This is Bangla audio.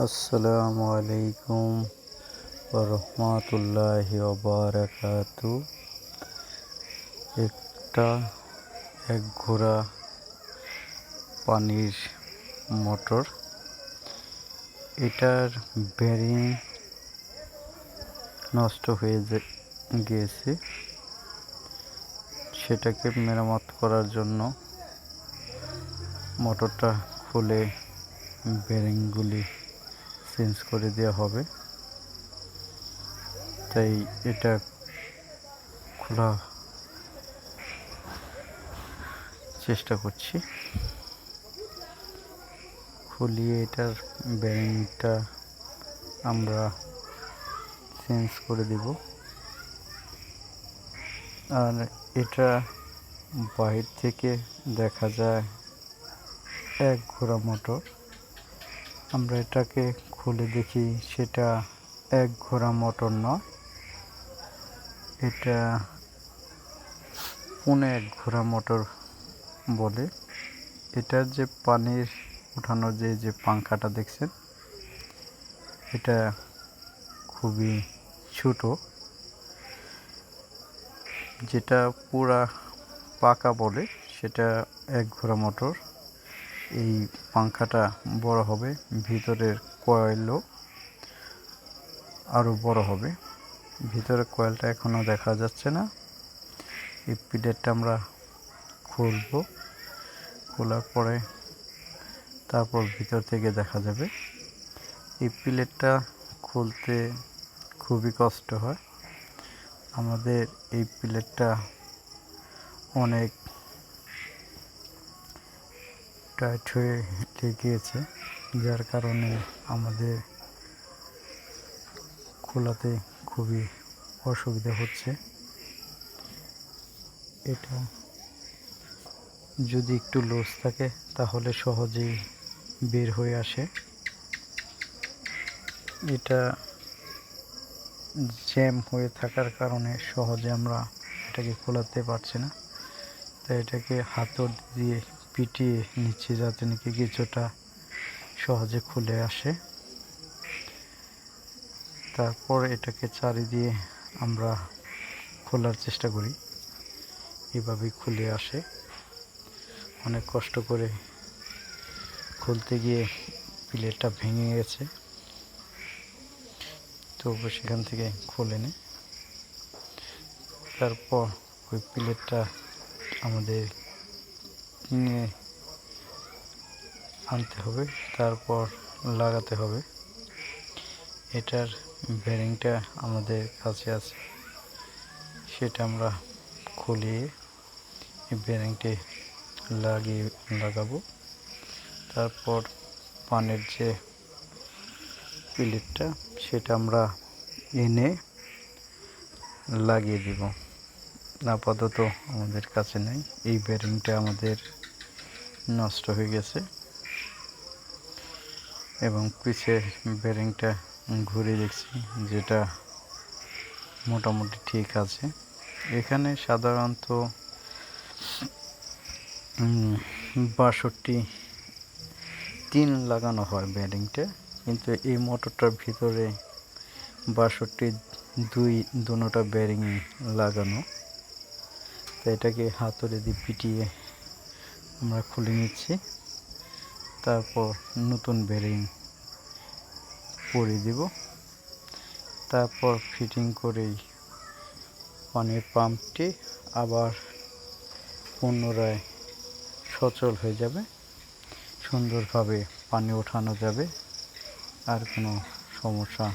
আসসালামু আলাইকুম রহমতুল্লাহি ওবারাকাতু। একটা এক ঘোড়া পানির মোটর, এটার বেরিং নষ্ট হয়ে গিয়েছে। সেটাকে মেরামত করার জন্য মোটরটা খুলে বেরিংগুলি চেঞ্জ করে দেওয়া হবে। তাই এটা খোলা চেষ্টা করছি। খুলিয়ে এটার বেরিংটা আমরা চেঞ্জ করে দেব। আর এটা বাহির থেকে দেখা যায় এক ঘোড়া মোটর। আমরা এটাকে খুলে দেখি, সেটা এক ঘোড়া মোটর নয়, এটা পৌনে এক ঘোড়া মোটর বলে। এটার যে পানির উঠানোর যে পাংখাটা দেখছেন, এটা খুবই ছোট। যেটা পুরা পাকা বলে সেটা এক ঘোড়া মোটর। এই পাংখাটা বড় হবে, ভিতরের কয়েলও আরও বড় হবে। ভিতরের কয়েলটা এখনও দেখা যাচ্ছে না। এই প্লেটটা আমরা খুলব, খোলার পরে তারপর ভিতর থেকে দেখা যাবে। এই প্লেটটা খুলতে খুবই কষ্ট হয়। আমাদের এই প্লেটটা অনেক টাইট হয়ে লেগেছে, যার কারণে আমাদের খোলাতে খুবই অসুবিধা হচ্ছে। এটা যদি একটু লুজ থাকে তাহলে সহজেই বের হয়ে আসে। এটা জ্যাম হয়ে থাকার কারণে সহজে আমরা এটাকে খোলাতে পারছি না। তাই এটাকে হাতল দিয়ে পিটিয়ে নিচ্ছি, যাতে নাকি কিছুটা সহজে খুলে আসে। তারপর এটাকে চারি দিয়ে আমরা খোলার চেষ্টা করি। এভাবেই খুলে আসে। অনেক কষ্ট করে খুলতে গিয়ে প্লেটটা ভেঙে গেছে, তবু সেখান থেকে খুলে নে। তারপর ওই প্লেটটা আমাদের কিনে আনতে হবে, তারপর লাগাতে হবে। এটার বেরিংটা আমাদের কাছে আছে, সেটা আমরা খুলিয়ে এই বেরিংটি লাগাবো। তারপর পানের যে প্লেটটা, সেটা আমরা এনে লাগিয়ে দিব। আপাতত আমাদের কাছে নেই, এই বেরিংটা আমাদের নষ্ট হয়ে গেছে এবং পিছের বেরিংটা ঘুরে দেখছি, যেটা মোটামুটি ঠিক আছে। এখানে সাধারণত 62 টিন লাগানো হয় বেরিংটা, কিন্তু এই মোটরটার ভিতরে 62 দুটোটা বেরিং লাগানো। তো এটাকে হাতুড়ি দিয়ে পিটিয়ে আমরা খুলে নিচ্ছি। তারপর নতুন বেরিং পরিয়ে দিব। তারপর ফিটিং করেই পানির পাম্পটি আবার পুনরায় সচল হয়ে যাবে, সুন্দরভাবে পানি ওঠানো যাবে, আর কোনো সমস্যা